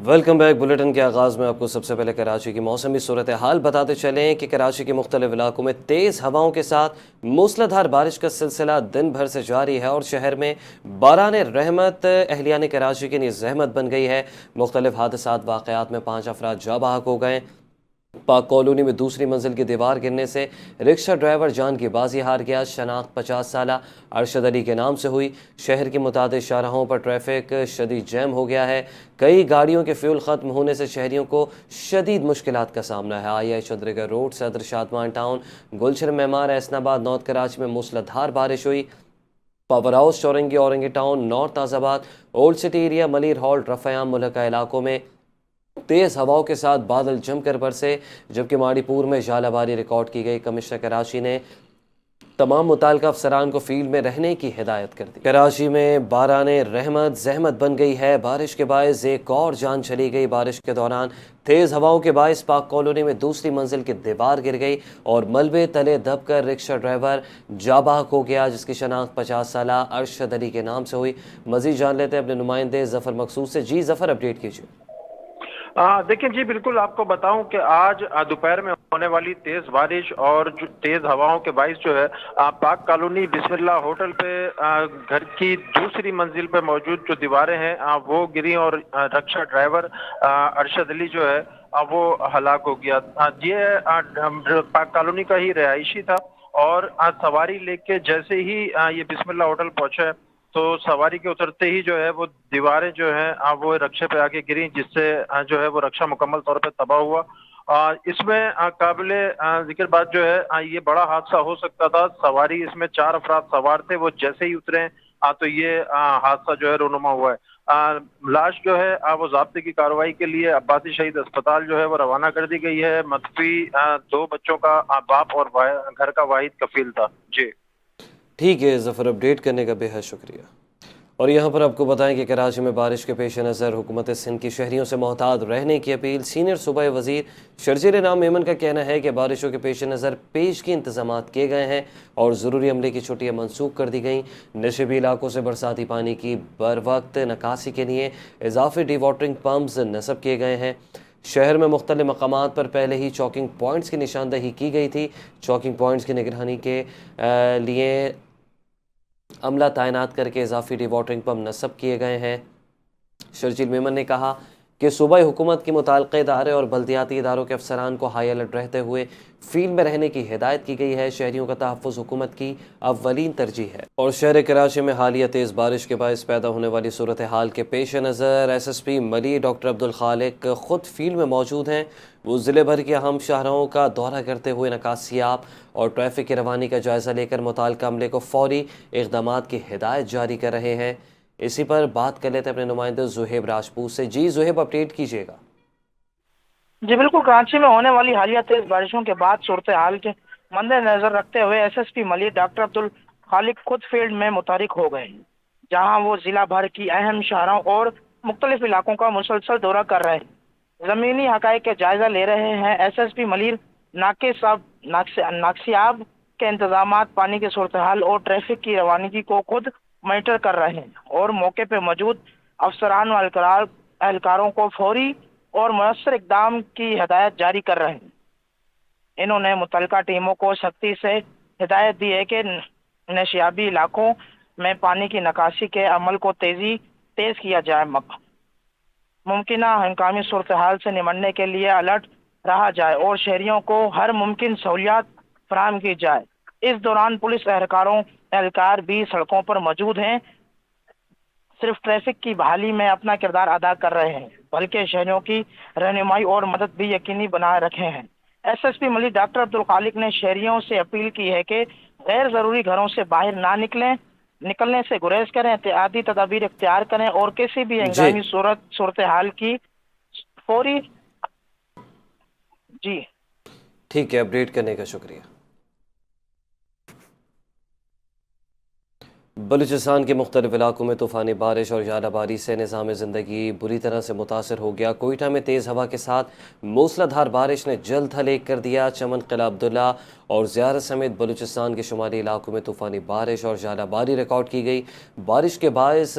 Welcome back. Bulletin کے آغاز میں آپ کو سب سے پہلے کراچی کی موسمی صورتحال بتاتے چلیں کہ کراچی کے مختلف علاقوں میں تیز ہواؤں کے ساتھ موسلادھار بارش کا سلسلہ دن بھر سے جاری ہے اور شہر میں باران رحمت اہلیان کراچی کے لیے زحمت بن گئی ہے۔ مختلف حادثات واقعات میں 5 افراد جاں بحق ہو گئے۔ پاک کالونی میں دوسری منزل کی دیوار گرنے سے رکشہ ڈرائیور جان کی بازی ہار گیا۔ شناخت 50 سالہ ارشد علی کے نام سے ہوئی۔ شہر کی متعدد شاہراہوں پر ٹریفک شدید جیم ہو گیا ہے۔ کئی گاڑیوں کے فیول ختم ہونے سے شہریوں کو شدید مشکلات کا سامنا ہے۔ آئی چندرگر روڈ، صدر شادمان ٹاؤن، گلشن معمار، احسن آباد، نارتھ کراچی میں موسلادھار بارش ہوئی۔ پاور ہاؤس، چورنگی، Orangi town, north Nazimabad, old city area, Malir hall, رفیام ملکہ علاقوں میں تیز ہواؤں کے ساتھ بادل جم کر برسے، جبکہ ماڑی پور میں ژالہ باری ریکارڈ کی گئی۔ کمشنر کراچی نے تمام متعلقہ افسران کو فیلڈ میں رہنے کی ہدایت کر دی۔ کراچی میں باران رحمت زحمت بن گئی ہے۔ بارش کے باعث ایک اور جان چلی گئی۔ بارش کے دوران تیز ہواؤں کے باعث پاک کالونی میں دوسری منزل کی دیوار گر گئی اور ملبے تلے دب کر رکشہ ڈرائیور جاں بحق ہو گیا، جس کی شناخت 50 سالہ ارشد علی کے نام سے ہوئی۔ مزید جان لیتے ہیں اپنے نمائندے ظفر مقصود سے۔ جی ظفر، اپڈیٹ کیجیے۔ دیکھیں جی، بالکل آپ کو بتاؤں کہ آج دوپہر میں ہونے والی تیز بارش اور تیز ہواؤں کے باعث جو ہے پاک کالونی بسم اللہ ہوٹل پہ گھر کی دوسری منزل پہ موجود جو دیواریں ہیں وہ گری اور رکشہ ڈرائیور ارشد علی جو ہے وہ ہلاک ہو گیا۔ یہ پاک کالونی کا ہی رہائشی تھا اور سواری لے کے جیسے ہی یہ بسم اللہ ہوٹل پہنچا تو سواری کے اترتے ہی جو ہے وہ دیواریں جو ہیں وہ رکشے پہ آگے گریں، جس سے جو ہے وہ رکشہ مکمل طور پہ تباہ ہوا۔ اس میں قابل ذکر بات جو ہے یہ بڑا حادثہ ہو سکتا تھا۔ سواری اس میں 4 افراد سوار تھے، وہ جیسے ہی اترے تو یہ حادثہ جو ہے رونما ہوا ہے۔ لاش جو ہے وہ ضابطے کی کارروائی کے لیے عباسی شہید اسپتال جو ہے وہ روانہ کر دی گئی ہے۔ متوفی 2 بچوں کا باپ اور گھر کا واحد کفیل تھا۔ جی ٹھیک ہے ظفر، اپڈیٹ کرنے کا بے حد شکریہ۔ اور یہاں پر آپ کو بتائیں کہ کراچی میں بارش کے پیش نظر حکومت سندھ کی شہریوں سے محتاط رہنے کی اپیل۔ سینئر صوبائی وزیر شرجیل نام میمن کا کہنا ہے کہ بارشوں کے پیش نظر پیشگی انتظامات کیے گئے ہیں اور ضروری عملے کی چھٹیاں منسوخ کر دی گئیں۔ نشیبی علاقوں سے برساتی پانی کی بروقت نکاسی کے لیے اضافی ڈی واٹرنگ پمپز نصب کیے گئے ہیں۔ شہر میں مختلف مقامات پر پہلے ہی چوکنگ پوائنٹس کی نشاندہی کی گئی تھی۔ چوکنگ پوائنٹس کی نگرانی کے لیے عملہ تعینات کر کے اضافی ڈی واٹرنگ پمپ نصب کیے گئے ہیں۔ شرجیل میمن نے کہا کہ صوبائی حکومت کی متعلقہ ادارے اور بلدیاتی اداروں کے افسران کو ہائی الرٹ رہتے ہوئے فیلڈ میں رہنے کی ہدایت کی گئی ہے۔ شہریوں کا تحفظ حکومت کی اولین ترجیح ہے۔ اور شہر کراچی میں حالیہ تیز بارش کے باعث پیدا ہونے والی صورتحال کے پیش نظر ایس ایس پی ملی ڈاکٹر عبدالخالق خود فیلڈ میں موجود ہیں۔ وہ ضلع بھر کے اہم شاہراہوں کا دورہ کرتے ہوئے نکاسیاب اور ٹریفک کی روانی کا جائزہ لے کر متعلقہ عملے کو فوری اقدامات کی ہدایت جاری کر رہے ہیں۔ اسی پر بات کر لیتے ہیں اپنے نمائندے زہیب راجپوت سے۔ جی زہیب، اپڈیٹ کیجیے گا۔ جی بالکل، کراچی میں ہونے والی حالیہ تیز بارشوں کے بعد صورتحال کے مد نظر رکھتے ہوئے ایس ایس پی ملی ڈاکٹر عبدالخالق خود فیلڈ میں متحرک ہو گئے، جہاں وہ ضلع بھر کی اہم شاہراہوں اور مختلف علاقوں کا مسلسل دورہ کر رہے ہیں، زمینی حقائق کا جائزہ لے رہے ہیں۔ ایس ایس پی ملیر ناکسیاب کے انتظامات، پانی کی صورتحال اور ٹریفک کی روانگی کو خود مانیٹر کر رہے ہیں اور موقع پہ موجود افسران و اہلکاروں کو فوری اور مؤثر اقدام کی ہدایت جاری کر رہے ہیں۔ انہوں نے متعلقہ ٹیموں کو سختی سے ہدایت دی ہے کہ نشیابی علاقوں میں پانی کی نکاسی کے عمل کو تیز کیا جائے، ممکنہ ہنگامی صورتحال سے نمٹنے کے لیے الرٹ رہا جائے اور شہریوں کو ہر ممکن سہولیات فراہم کی جائے۔ اس دوران پولیس اہلکار بھی سڑکوں پر موجود ہیں، صرف ٹریفک کی بحالی میں اپنا کردار ادا کر رہے ہیں، بلکہ شہریوں کی رہنمائی اور مدد بھی یقینی بنائے رکھے ہیں۔ ایس ایس پی ملی ڈاکٹر عبدالخالق نے شہریوں سے اپیل کی ہے کہ غیر ضروری گھروں سے باہر نہ نکلنے سے گریز کریں، احتیاطی تدابیر اختیار کریں اور کسی بھی جی ہنگامی صورتحال کی فوری ٹھیک ہے، اپڈیٹ کرنے کا شکریہ۔ بلوچستان کے مختلف علاقوں میں طوفانی بارش اور ژالہ باری سے نظام زندگی بری طرح سے متاثر ہو گیا۔ کوئٹہ میں تیز ہوا کے ساتھ موسلادھار بارش نے جلد ہلیک کر دیا۔ چمن قلعہ عبداللہ اور زیارت سمیت بلوچستان کے شمالی علاقوں میں طوفانی بارش اور ژالہ باری ریکارڈ کی گئی۔ بارش کے باعث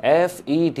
FED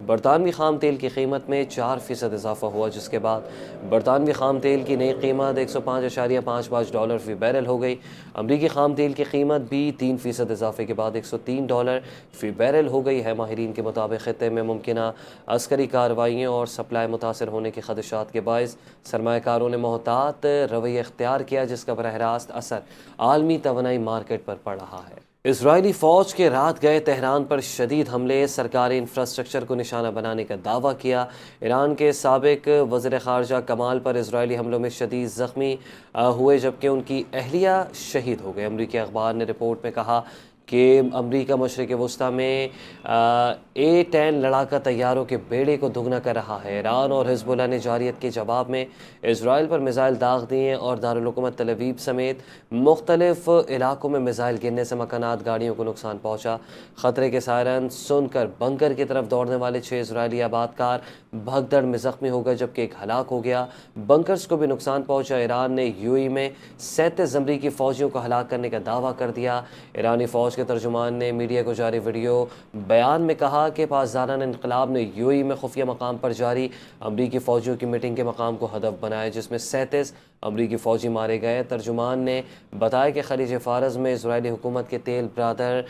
برطانوی خام تیل کی قیمت میں 4% اضافہ ہوا، جس کے بعد برطانوی خام تیل کی نئی قیمت $105.55 فی بیرل ہو گئی۔ امریکی خام تیل کی قیمت بھی 3% اضافے کے بعد $103 فی بیرل ہو گئی ہے۔ ماہرین کے مطابق خطے میں ممکنہ عسکری کارروائیوں اور سپلائی متاثر ہونے کے خدشات کے باعث سرمایہ کاروں نے محتاط رویہ اختیار کیا، جس کا براہ راست اثر عالمی توانائی مارکیٹ پر پڑ رہا ہے۔ اسرائیلی فوج کے رات گئے تہران پر شدید حملے، سرکاری انفراسٹرکچر کو نشانہ بنانے کا دعویٰ کیا۔ ایران کے سابق وزیر خارجہ کمال پر اسرائیلی حملوں میں شدید زخمی ہوئے، جبکہ ان کی اہلیہ شہید ہو گئے۔ امریکی اخبار نے رپورٹ میں کہا کہ امریکہ مشرق وسطیٰ میں A-10 لڑاکا طیاروں کے بیڑے کو دگنا کر رہا ہے۔ ایران اور حزب اللہ نے جارحیت کے جواب میں اسرائیل پر میزائل داغ دیے اور دارالحکومت تل ابیب سمیت مختلف علاقوں میں میزائل گرنے سے مکانات، گاڑیوں کو نقصان پہنچا۔ خطرے کے سائرن سن کر بنکر کی طرف دوڑنے والے 6 اسرائیلی آبادکار بھگدڑ میں زخمی ہو گئے، جبکہ ایک ہلاک ہو گیا۔ بنکرز کو بھی نقصان پہنچا۔ ایران نے UAE میں 37 امریکی فوجیوں کو ہلاک کرنے کا دعویٰ کر دیا۔ ایرانی فوج کے ترجمان نے میڈیا کو جاری ویڈیو بیان میں کہا کہ پاسداران انقلاب نے UAE میں خفیہ مقام پر جاری امریکی فوجیوں کی میٹنگ کے مقام کو ہدف بنایا، جس میں 37 امریکی فوجی مارے گئے۔ ترجمان نے بتایا کہ خلیج فارس میں اسرائیلی حکومت کے تیل برادر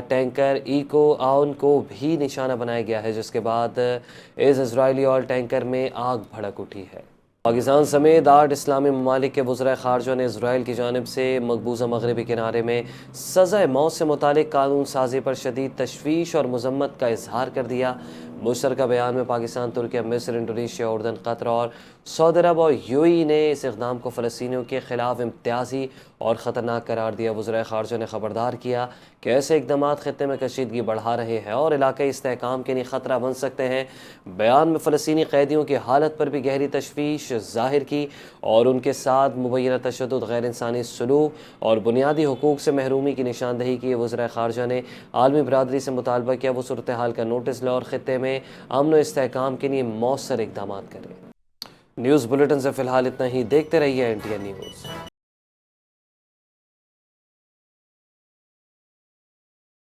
ٹینکر ایکو آؤن کو بھی نشانہ بنایا گیا ہے، جس کے بعد اس اسرائیلی آئل ٹینکر میں آگ بھڑک اٹھی ہے۔ پاکستان سمیت 8 اسلامی ممالک کے وزرائے خارجہ نے اسرائیل کی جانب سے مقبوضہ مغربی کنارے میں سزائے موت سے متعلق قانون سازی پر شدید تشویش اور مذمت کا اظہار کر دیا۔ مشترکہ بیان میں پاکستان، ترکیہ، مصر، انڈونیشیا، اردن، قطر اور سعودی عرب اور UAE نے اس اقدام کو فلسطینیوں کے خلاف امتیازی اور خطرناک قرار دیا۔ وزرائے خارجہ نے خبردار کیا کہ ایسے اقدامات خطے میں کشیدگی بڑھا رہے ہیں اور علاقائی استحکام کے لیے خطرہ بن سکتے ہیں۔ بیان میں فلسطینی قیدیوں کی حالت پر بھی گہری تشویش ظاہر کی اور ان کے ساتھ مبینہ تشدد، غیر انسانی سلوک اور بنیادی حقوق سے محرومی کی نشاندہی کی۔ وزرائے خارجہ نے عالمی برادری سے مطالبہ کیا وہ صورتحال کا نوٹس لے اور خطے میں امن و استحکام کے لیے مؤثر اقدامات کرے۔ نیوز بلیٹن سے فی الحال اتنا ہی۔ دیکھتے رہیے NTN نیوز۔